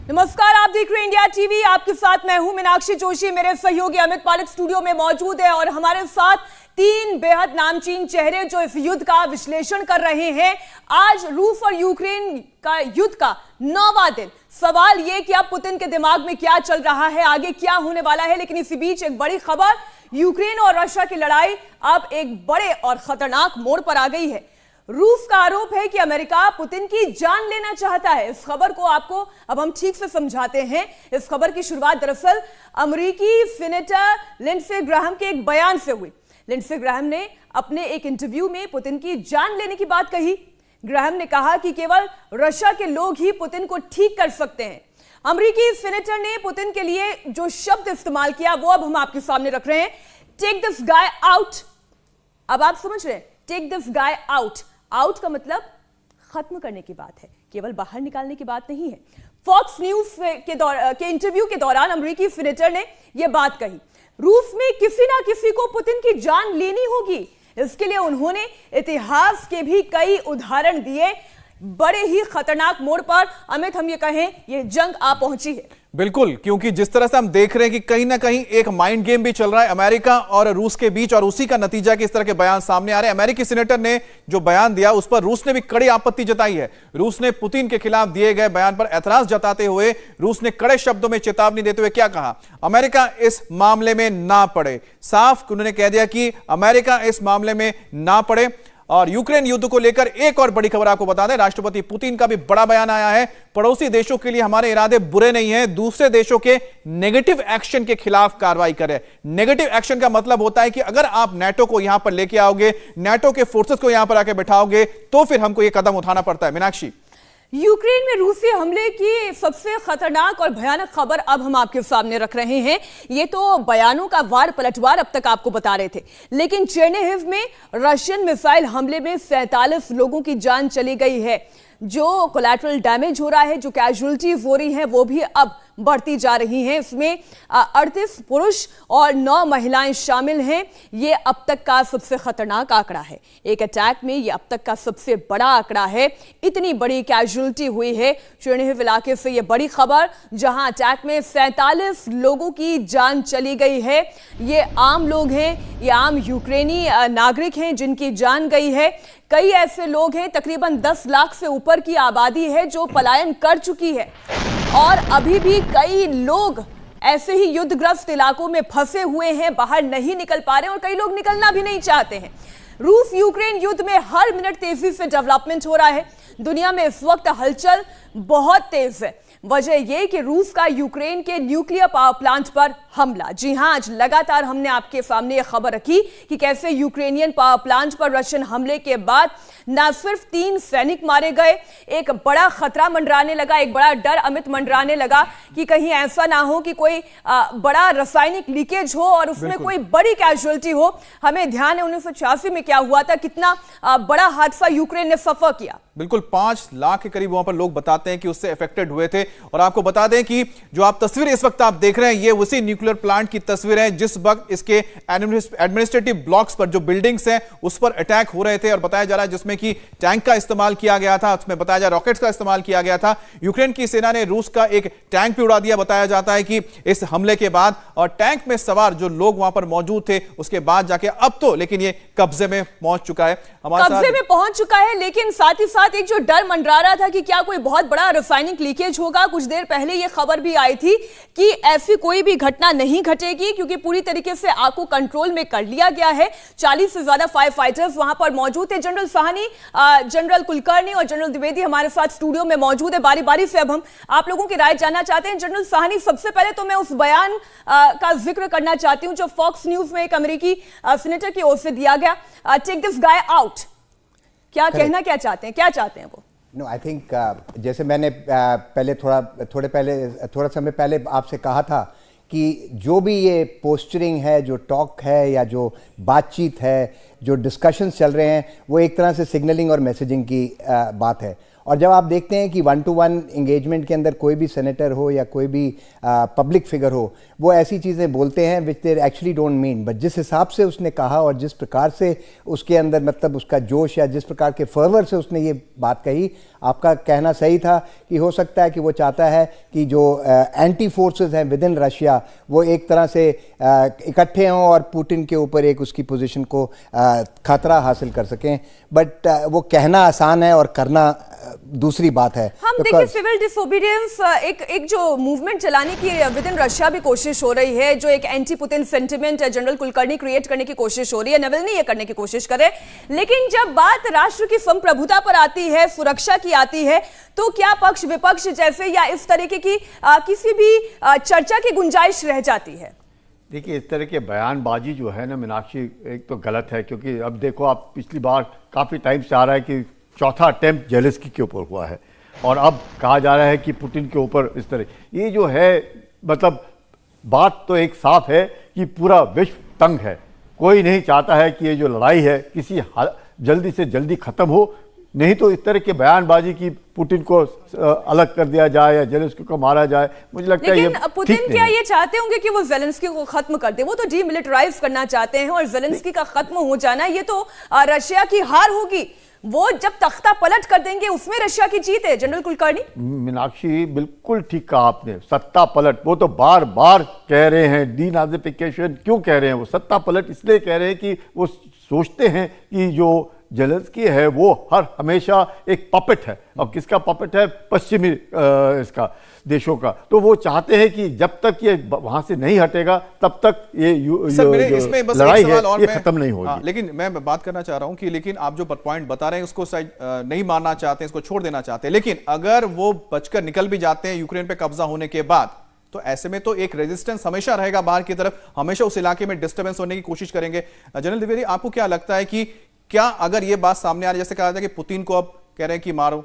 नमस्कार, आप देख रहे हैं इंडिया टीवी। आपके साथ मैं हूं मीनाक्षी जोशी। मेरे सहयोगी अमित पालिक स्टूडियो में मौजूद है और हमारे साथ तीन बेहद नामचीन चेहरे जो इस युद्ध का विश्लेषण कर रहे हैं। आज रूस और यूक्रेन का युद्ध का 9वां दिन। सवाल यह कि अब पुतिन के दिमाग में क्या चल रहा है, आगे क्या होने वाला है। लेकिन इसी बीच एक बड़ी खबर, यूक्रेन और रशिया की लड़ाई अब एक बड़े और खतरनाक मोड़ पर आ गई है। रूस का आरोप है कि अमेरिका पुतिन की जान लेना चाहता है। इस खबर को आपको अब हम ठीक से समझाते हैं। इस खबर की शुरुआत दरअसल अमेरिकी सीनेटर लिंडसे ग्राहम के एक बयान से हुई। लिंडसे ग्राहम ने अपने एक इंटरव्यू में पुतिन की जान लेने की बात कही। ग्राहम ने कहा कि केवल रशिया के लोग ही पुतिन को ठीक कर सकते हैं। अमेरिकी सीनेटर ने पुतिन के लिए जो शब्द इस्तेमाल किया वो अब हम आपके सामने रख रहे हैं। Take this guy out. अब आप समझ रहे हैं, take this guy out. Out का मतलब खत्म करने की बात है, केवल बाहर निकालने की बात नहीं है। फॉक्स न्यूज के इंटरव्यू के दौरान अमेरिकी सीनेटर ने यह बात कही। रूस में किसी ना किसी को पुतिन की जान लेनी होगी। इसके लिए उन्होंने इतिहास के भी कई उदाहरण दिए। बड़े ही खतरनाक मोड़ पर अमित हम ये कहें, ये जंग आ पहुंची है। बिल्कुल, क्योंकि जिस तरह से हम देख रहे हैं कि कहीं ना कहीं एक माइंड गेम भी चल रहा है अमेरिका और रूस के बीच, और उसी का नतीजा कि इस तरह के बयान सामने आ रहे हैं। अमेरिकी सीनेटर ने जो बयान दिया उस पर रूस ने भी कड़ी आपत्ति जताई है। रूस ने पुतिन के खिलाफ दिए गए बयान पर ऐतराज जताते हुए रूस ने कड़े शब्दों में चेतावनी देते हुए क्या कहा, अमेरिका इस मामले में ना पड़े। साफ उन्होंने कह दिया कि अमेरिका इस मामले में ना पड़े। और यूक्रेन युद्ध को लेकर एक और बड़ी खबर आपको बता दें, राष्ट्रपति पुतिन का भी बड़ा बयान आया है। पड़ोसी देशों के लिए हमारे इरादे बुरे नहीं हैं, दूसरे देशों के नेगेटिव एक्शन के खिलाफ कार्रवाई करें। नेगेटिव एक्शन का मतलब होता है कि अगर आप नाटो को यहां पर लेके आओगे, नाटो के फोर्सेस को यहां पर आके बैठाओगे, तो फिर हमको यह कदम उठाना पड़ता है। मीनाक्षी, यूक्रेन में रूसी हमले की सबसे खतरनाक और भयानक खबर अब हम आपके सामने रख रहे हैं। ये तो बयानों का वार पलटवार अब तक आपको बता रहे थे, लेकिन चेर्निहिव में रशियन मिसाइल हमले में 47 लोगों की जान चली गई है। जो कोलैटरल डैमेज हो रहा है, जो कैजुअलिटीज हो रही हैं, वो भी अब बढ़ती जा रही हैं। इसमें 38 पुरुष और 9 महिलाएं शामिल हैं। ये अब तक का सबसे खतरनाक आंकड़ा है। एक अटैक में ये अब तक का सबसे बड़ा आंकड़ा है। इतनी बड़ी कैजुअलिटी हुई है चेर्निहिव इलाके से। ये बड़ी खबर, जहां अटैक में 47 लोगों की जान चली गई है। ये आम लोग हैं, ये आम यूक्रेनी नागरिक हैं जिनकी जान गई है। कई ऐसे लोग हैं, तकरीबन 10 लाख से ऊपर की आबादी है जो पलायन कर चुकी है, और अभी भी कई लोग ऐसे ही युद्धग्रस्त इलाकों में फंसे हुए हैं, बाहर नहीं निकल पा रहे हैं, और कई लोग निकलना भी नहीं चाहते हैं। रूस यूक्रेन युद्ध में हर मिनट तेजी से डेवलपमेंट हो रहा है। दुनिया में इस वक्त हलचल बहुत तेज है। वजह यह कि रूस का यूक्रेन के न्यूक्लियर पावर प्लांट पर हमला। जी हां, आज लगातार हमने आपके सामने यह खबर रखी कि कैसे यूक्रेनियन पावर प्लांट पर रशियन हमले के बाद न सिर्फ 3 सैनिक मारे गए, एक बड़ा खतरा मंडराने लगा, एक बड़ा डर अमित मंडराने लगा कि कहीं ऐसा ना हो कि कोई बड़ा रासायनिक लीकेज हो और उसमें कोई बड़ी कैजुअलिटी हो। हमें ध्यान है 1986 में क्या हुआ था, कितना बड़ा हादसा यूक्रेन ने सफर किया। बिल्कुल 5 लाख के करीब वहां पर लोग बताते हैं कि उससे अफेक्टेड हुए थे। और आपको बता दें कि जो आप तस्वीर इस वक्त आप देख रहे हैं, ये उसी न्यूक्लियर प्लांट की तस्वीर है जिस वक्त इसके एडमिनिस्ट्रेटिव ब्लॉक्स पर जो बिल्डिंग्स हैं उस पर अटैक हो रहे थे। और बताया जा रहा है जिसमें कि टैंक का इस्तेमाल किया गया था, उसमें बताया जा रॉकेट्स का इस्तेमाल किया गया था। यूक्रेन की सेना ने रूस का एक टैंक भी उड़ा दिया, बताया जाता है कि इस हमले के बाद। और टैंक में सवार जो लोग वहां पर मौजूद थे उसके बाद जाके अब तो लेकिन ये कब्जे में पहुंच चुका है, कब्जे में पहुंच चुका है। लेकिन साथ ही साथ एक जो डर मंडरा रहा था कि क्या कोई बहुत बड़ा रासायनिक लीकेज होगा। कुछ देर पहले यह खबर भी आई थी कि ऐसी कोई भी घटना नहीं घटेगी, क्योंकि पूरी तरीके से आग को कंट्रोल में कर लिया गया है। 40 से ज्यादा फायर फाइटर्स वहां पर मौजूद थे। जनरल साहनी, जनरल कुलकर्णी और जनरल द्विवेदी हमारे साथ स्टूडियो में मौजूद है। बारी बारी से अब हम आप लोगों की राय जानना चाहते हैं। जनरल साहनी, सबसे पहले तो मैं उस बयान का जिक्र करना चाहती हूं जो फॉक्स न्यूज में एक अमेरिकी सीनेटर की ओर से दिया गया, टेक दिस गाय आउट। क्या कहना, क्या चाहते हैं, क्या चाहते हैं वो? नो, आई थिंक जैसे मैंने थोड़ा समय पहले आपसे कहा था कि जो भी ये पोस्चरिंग है, जो टॉक है या जो बातचीत है, जो डिस्कशंस चल रहे हैं, वो एक तरह से सिग्नलिंग और मैसेजिंग की बात है। और जब आप देखते हैं कि 1-to-1 इंगेजमेंट के अंदर कोई भी सेनेटर हो या कोई भी पब्लिक फिगर हो, वो ऐसी चीज़ें बोलते हैं which they actually don't mean, but जिस हिसाब से उसने कहा और जिस प्रकार से उसके अंदर मतलब उसका जोश या जिस प्रकार के फर्वर से उसने ये बात कही, आपका कहना सही था कि हो सकता है कि वो चाहता है कि जो एंटी फोर्सेस हैं विद इन रशिया वो एक तरह से इकट्ठे हों और पुतिन के ऊपर एक उसकी पोजीशन को खतरा हासिल कर सकें, बट वो कहना आसान है और करना दूसरी बात है। हम देखिए सिविल डिसोबीडियंस एक जो मूवमेंट चलाने की विद इन रशिया भी कोशिश हो रही है, जो एक एंटी पुतिन सेंटिमेंट है जनरल कुलकर्णी क्रिएट करने की कोशिश हो रही है, नेवल्नी ये करने की कोशिश कर रहे हैं। लेकिन जब बात राष्ट्र की संप्रभुता पर आती है, सुरक्षा की आती है, तो क्या पक्ष विपक्ष जैसे या इस तरीके की किसी भी चर्चा की गुंजाइश रह जाती है? देखिए, इस तरह के बयानबाजी जो है ना मीनाक्षी, एक तो गलत है, क्योंकि अब देखो आप पिछली बार काफ़ी टाइम से आ रहा है कि चौथा अटेम्प्ट जेलेंस्की के ऊपर हुआ है और अब कहा जा रहा है कि पुतिन के ऊपर इस तरह, ये जो है मतलब बात तो एक साफ है कि पूरा विश्व तंग है। कोई नहीं चाहता है कि ये जो लड़ाई है किसी जल्दी से जल्दी ख़त्म हो, नहीं तो इस तरह के बयानबाजी की पुतिन को अलग कर दिया जाए या जेलेंस्की को मारा जाए, मुझे लगता है ये पुतिन क्या ये चाहते होंगे कि वो जेलेंस्की को खत्म कर दे? वो तो डीमिलिटराइज करना चाहते हैं और जेलेंस्की का खत्म हो जाना ये तो रशिया की हार होगी। वो जब तख्ता पलट कर देंगे उसमें रशिया की जीत है। जनरल कुलकर्णी, मीनाक्षी बिल्कुल ठीक कहा आपने, सत्ता पलट वो तो बार बार कह रहे हैं। डीनाजिफिकेशन क्यों कह रहे हैं? वो सत्ता पलट इसलिए कह रहे हैं कि वो सोचते हैं कि जो जेलेंस्की है वो हमेशा एक पपेट है, और किसका पपेट है? पश्चिमी इसका देशों का। तो वो चाहते हैं कि जब तक ये वहां से नहीं हटेगा तब तक ये इसमें बस लड़ाई एक सवाल है और ये खत्म नहीं होगी। लेकिन मैं बात करना चाह रहा हूं कि लेकिन आप जो पॉइंट बता रहे हैं उसको नहीं मानना चाहते हैं, इसको छोड़ देना चाहते हैं, लेकिन अगर वो बचकर निकल भी जाते हैं यूक्रेन पे कब्जा होने के बाद, तो ऐसे में तो एक रेजिस्टेंस हमेशा रहेगा बाहर की तरफ, हमेशा उस इलाके में डिस्टर्बेंस होने की कोशिश करेंगे। जनरल द्विवेदी, आपको क्या लगता है कि क्या अगर ये बात सामने आ रही है, जैसे कहा जाता है कि पुतिन को अब कह रहे हैं कि मारो,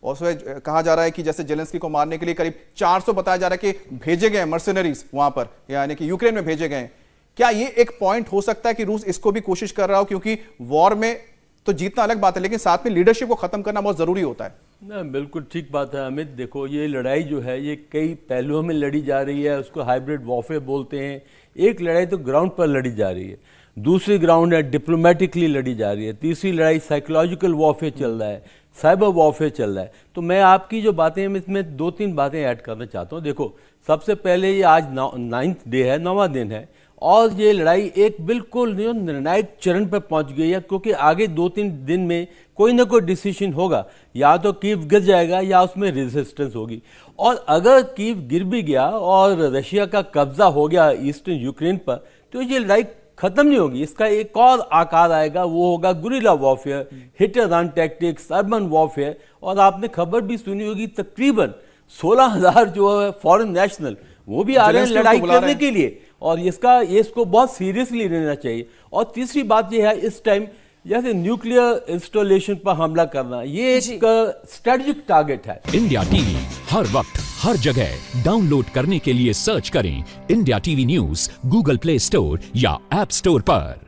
और उसमें कहा जा रहा है कि जैसे जेलेंस्की को मारने के लिए करीब 400 बताया जा रहा है कि भेजे गए मर्सिनरीज वहां पर, यानी कि यूक्रेन में भेजे गए, क्या ये एक पॉइंट हो सकता है कि रूस इसको भी कोशिश कर रहा हो? क्योंकि वॉर में तो जीतना अलग बात है, लेकिन साथ में लीडरशिप को खत्म करना बहुत जरूरी होता है। ना, बिल्कुल ठीक बात है अमित। देखो, ये लड़ाई जो है ये कई पहलुओं में लड़ी जा रही है, उसको हाइब्रिड वॉरफेयर बोलते हैं। एक लड़ाई तो ग्राउंड पर लड़ी जा रही है, दूसरी ग्राउंड है डिप्लोमेटिकली लड़ी जा रही है, तीसरी लड़ाई साइकोलॉजिकल वॉरफेयर चल रहा है, साइबर वॉरफेयर चल रहा है। तो मैं आपकी जो बातें हैं इसमें 2-3 बातें ऐड करना चाहता हूँ। देखो, सबसे पहले ये आज 9th डे है, 9वां दिन है, और ये लड़ाई एक बिल्कुल निर्णायक चरण पर पहुंच गई है, क्योंकि आगे 2-3 दिन में कोई ना कोई डिसीजन होगा, या तो कीव गिर जाएगा या उसमें रेजिस्टेंस होगी। और अगर कीव गिर भी गया और रशिया का कब्जा हो गया ईस्टर्न यूक्रेन पर, तो ये लड़ाई खत्म नहीं होगी, इसका एक और आकार आएगा, वो होगा guerrilla warfare, hit and run tactics, urban warfare. और आपने खबर भी सुनी होगी, तकरीबन 16,000 जो है फॉरेन नेशनल वो भी आ रहे हैं लड़ाई करने के लिए, और इसको बहुत सीरियसली लेना चाहिए। और तीसरी बात यह है, इस टाइम जैसे न्यूक्लियर इंस्टॉलेशन पर हमला करना, ये एक स्ट्रेटेजिक टारगेट है। इंडिया टीवी हर वक्त हर जगह डाउनलोड करने के लिए सर्च करें India TV news Google play store या ऐप स्टोर पर।